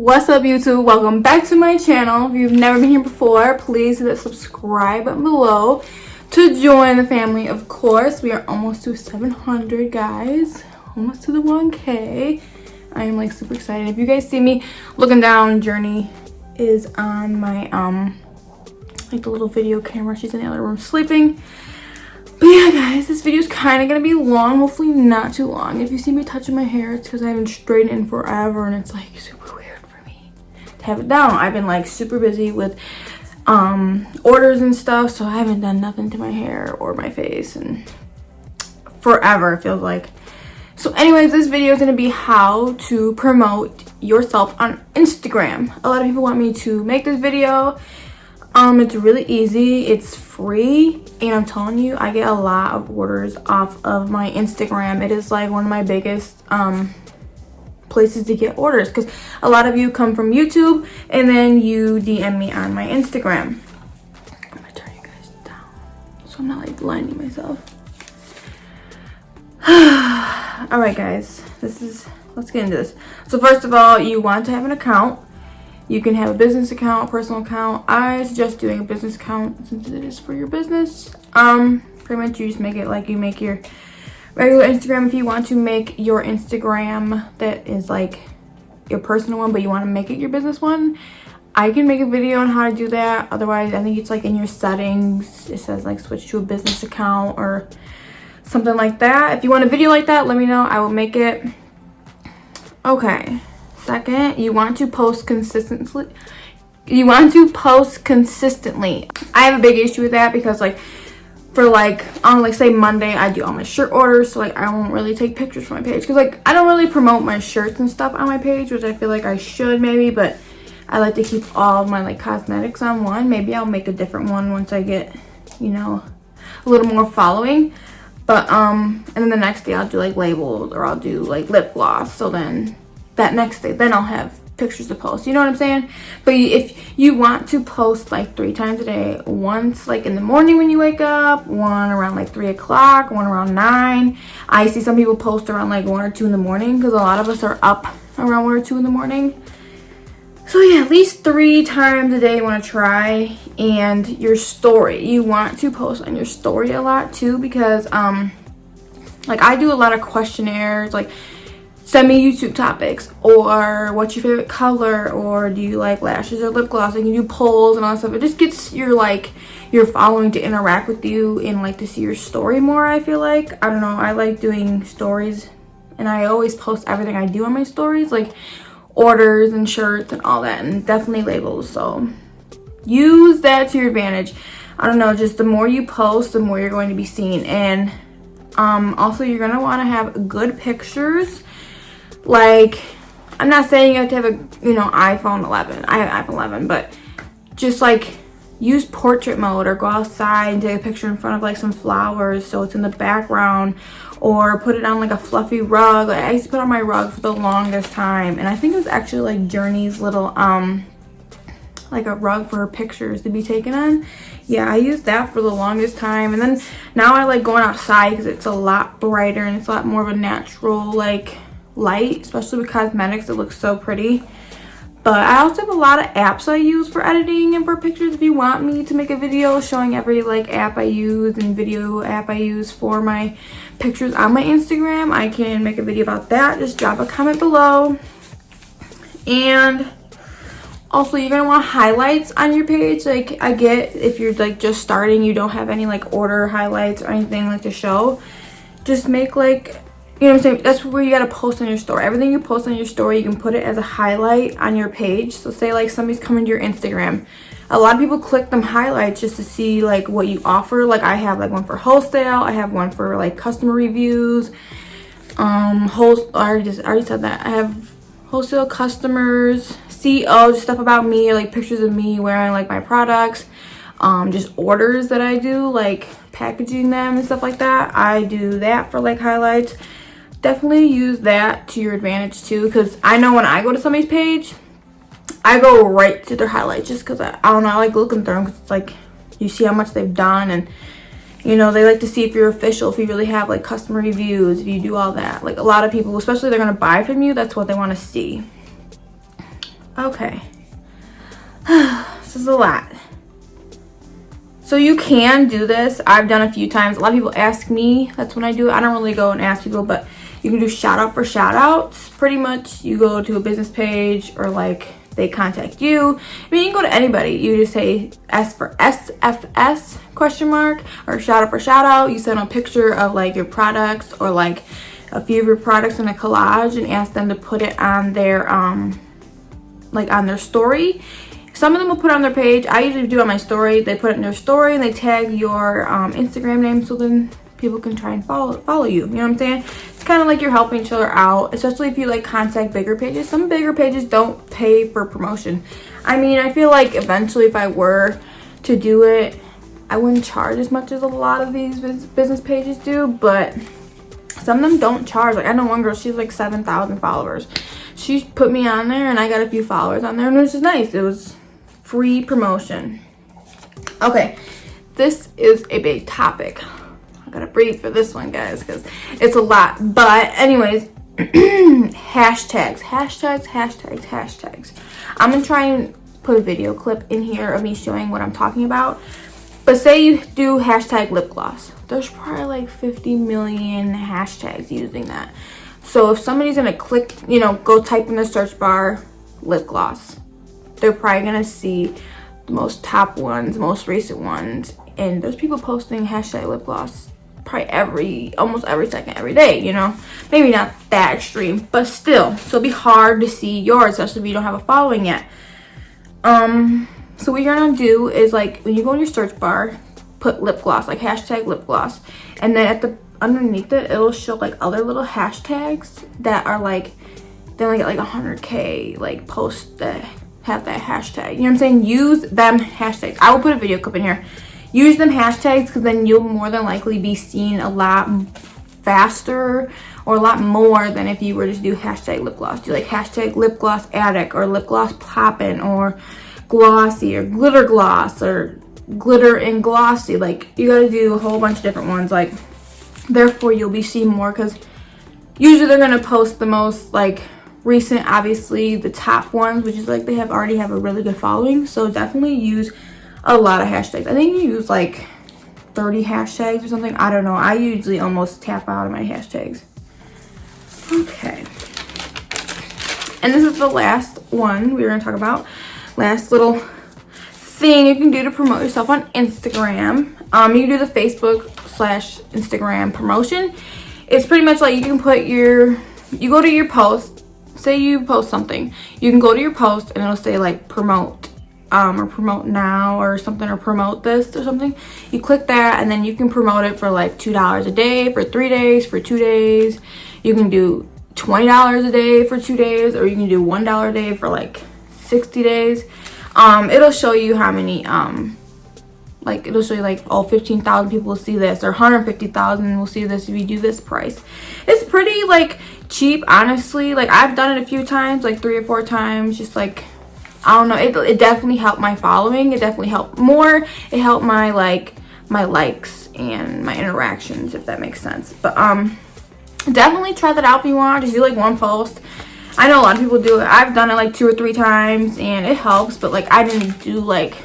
What's up, YouTube? Welcome back to my channel. If you've never been here before, please hit that subscribe button below to join the family. Of course, we are almost to 700, guys. Almost to the 1K. I am like super excited. If you guys see me looking down, Journey is on my like the little video camera. She's in the other room sleeping. But yeah, guys, this video is kind of gonna be long. Hopefully not too long. If you see me touching my hair, it's because I haven't straightened in forever and it's like super weird for me to have it down. I've been like super busy with orders and stuff, so I haven't done nothing to my hair or my face and forever, it feels like. So anyways, this video is going to be how to promote yourself on Instagram. A lot of people want me to make this video. It's really easy, it's free, and I'm telling you, I get a lot of orders off of my Instagram. It is like one of my biggest places to get orders, because a lot of you come from YouTube and then you DM me on my Instagram. I'm gonna turn you guys down so I'm not like blinding myself. All right, guys, let's get into this. So first of all, you want to have an account. You can have a business account, a personal account. I suggest doing a business account since it is for your business. Pretty much you just make it like you make your regular Instagram. If you want to make your Instagram that is like your personal one, but you want to make it your business one, I can make a video on how to do that. Otherwise, I think it's like in your settings. It says like switch to a business account or something like that. If you want a video like that, let me know. I will make it. Okay. Second, you want to post consistently. I have a big issue with that because like for like on like say Monday, I do all my shirt orders, so like I won't really take pictures from my page because like I don't really promote my shirts and stuff on my page, which I feel like I should maybe, but I like to keep all of my like cosmetics on one. Maybe I'll make a different one once I get, you know, a little more following. But and then the next day I'll do like labels or I'll do like lip gloss. So then that next day, then I'll have pictures to post. You know what I'm saying? But if you want to post like 3 times a day, once like in the morning when you wake up, one around like 3 o'clock, one around 9. I see some people post around like 1 or 2 in the morning because a lot of us are up around 1 or 2 in the morning. So yeah, at least 3 times a day you want to try. And your story, you want to post on your story a lot too, because like I do a lot of questionnaires, like send me YouTube topics, or what's your favorite color, or do you like lashes or lip gloss. Like you do polls and all that stuff. It just gets your like your following to interact with you and like to see your story more. I feel like, I don't know, I like doing stories, and I always post everything I do on my stories, like orders and shirts and all that, and definitely labels. So use that to your advantage. I don't know, just the more you post, the more you're going to be seen. And also you're gonna want to have good pictures. Like, I'm not saying you have to have a, you know, iPhone 11. I have iPhone 11, but just like use portrait mode or go outside and take a picture in front of like some flowers so it's in the background, or put it on like a fluffy rug. Like I used to put on my rug for the longest time, and I think it was actually like Journey's little like a rug for her pictures to be taken on. Yeah, I used that for the longest time, and then now I like going outside because it's a lot brighter and it's a lot more of a natural like light, especially with cosmetics. It looks so pretty. But I also have a lot of apps I use for editing and for pictures. If you want me to make a video showing every like app I use and video app I use for my pictures on my Instagram, I can make a video about that. Just drop a comment below. And also, you're gonna want highlights on your page. Like I get if you're like just starting, you don't have any like order highlights or anything like to show, just make like, you know what I'm saying? That's where you gotta post on your story. Everything you post on your story, you can put it as a highlight on your page. So say like somebody's coming to your Instagram. A lot of people click them highlights just to see like what you offer. Like I have like one for wholesale. I have one for like customer reviews. I already said that. I have wholesale, customers, CEO, just stuff about me, or like pictures of me wearing like my products. Just orders that I do, like packaging them and stuff like that. I do that for like highlights. Definitely use that to your advantage too, because I know when I go to somebody's page, I go right to their highlights just because I don't know, I like looking through them because it's like you see how much they've done, and you know, they like to see if you're official, if you really have like customer reviews, if you do all that. Like a lot of people, especially if they're gonna buy from you, that's what they want to see. Okay. This is a lot. So you can do this. I've done a few times. A lot of people ask me. That's when I do it. I don't really go and ask people, but you can do shout out for shout outs. Pretty much you go to a business page or like they contact you. I mean, you can go to anybody. You just say S for SFS question mark or shout out for shout out. You send a picture of like your products or like a few of your products in a collage and ask them to put it on their like on their story. Some of them will put it on their page. I usually do on my story. They put it in their story and they tag your Instagram name so then people can try and follow you. You know what I'm saying? It's kind of like you're helping each other out, especially if you like contact bigger pages. Some bigger pages don't pay for promotion. I mean, I feel like eventually if I were to do it, I wouldn't charge as much as a lot of these business pages do, but some of them don't charge. Like I know one girl, she's like 7,000 followers. She put me on there and I got a few followers on there and it was just nice. It was free promotion. Okay, this is a big topic. I gotta breathe for this one, guys, because it's a lot. But anyways, hashtags. I'm gonna try and put a video clip in here of me showing what I'm talking about. But say you do hashtag lip gloss. There's probably like 50 million hashtags using that. So if somebody's gonna click, you know, go type in the search bar lip gloss, they're probably gonna see the most top ones, most recent ones. And there's people posting hashtag lip gloss probably almost every second, every day, you know. Maybe not that extreme, but still. So it'll be hard to see yours, especially if you don't have a following yet. So what you're gonna do is like when you go in your search bar, put lip gloss, like hashtag lip gloss, and then at the underneath it, it'll show like other little hashtags that are like they only get like 100K like posts that have that hashtag. You know what I'm saying? Use them hashtags. I will put a video clip in here. Use them hashtags because then you'll more than likely be seen a lot faster or a lot more than if you were to do hashtag lip gloss. Do like hashtag lip gloss addict or lip gloss poppin' or glossy or glitter gloss or glitter and glossy. Like you gotta do a whole bunch of different ones. Like therefore you'll be seen more because usually they're gonna post the most like recent, obviously the top ones, which is like they already have a really good following. So definitely use a lot of hashtags. I think you use like 30 hashtags or something. I don't know. I usually almost tap out of my hashtags. Okay. And this is the last one we're gonna talk about. Last little thing you can do to promote yourself on Instagram. You can do the Facebook/Instagram promotion. It's pretty much like you can put you go to your post, say you post something, you can go to your post and it'll say like promote or promote now or something, or promote this or something. You click that and then you can promote it for like $2 a day for 3 days, for 2 days. You can do $20 a day for 2 days, or you can do $1 a day for like 60 days. It'll show you how many like it'll show you like, oh, 15,000 people will see this, or 150,000 will see this if you do this price. It's pretty like cheap, honestly. Like I've done it a few times, like 3 or 4 times, just like I don't know, it definitely helped my following. It definitely helped more. It helped my my likes and my interactions, if that makes sense. But definitely try that out if you want. Just do like one post. I know a lot of people do it. I've done it like 2 or 3 times and it helps, but like I didn't do like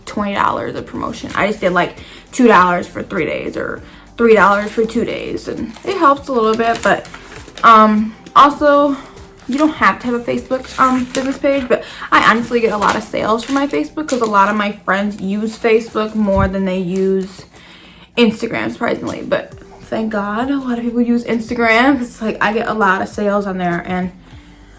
$20 of promotion. I just did like $2 for 3 days or $3 for 2 days, and it helps a little bit. But also you don't have to have a Facebook business page, but I honestly get a lot of sales from my Facebook because a lot of my friends use Facebook more than they use Instagram, surprisingly. But thank God a lot of people use Instagram. It's like I get a lot of sales on there, and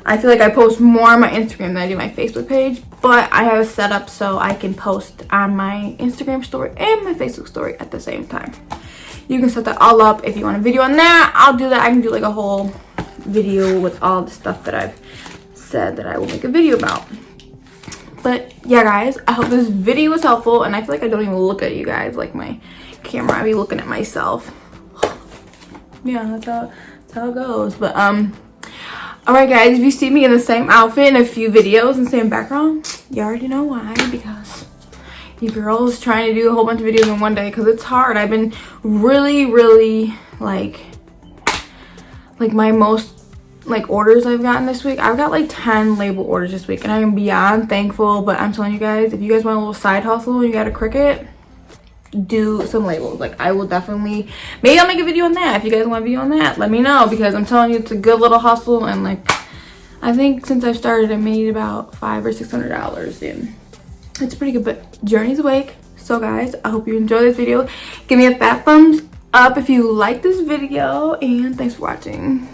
I feel like I post more on my Instagram than I do my Facebook page. But I have it set up so I can post on my Instagram story and my Facebook story at the same time. You can set that all up. If you want a video on that, I'll do that. I can do like a whole video with all the stuff that I've said that I will make a video about. But yeah, guys, I hope this video was helpful, and I feel like I don't even look at you guys like my camera. I be looking at myself. Yeah, that's how it goes. But alright guys, if you see me in the same outfit in a few videos and same background, you already know why, because you girls trying to do a whole bunch of videos in one day because it's hard. I've been really like my most like orders I've gotten this week. I've got like 10 label orders this week, and I am beyond thankful. But I'm telling you guys, if you guys want a little side hustle and you got a Cricut, do some labels. Like, I will definitely, maybe I'll make a video on that. If you guys want a video on that, let me know, because I'm telling you, it's a good little hustle. And like, I think since I've started, I made about $500 or $600, and it's pretty good. But Journey's awake. So guys, I hope you enjoy this video. Give me a fat thumbs up if you like this video, and thanks for watching.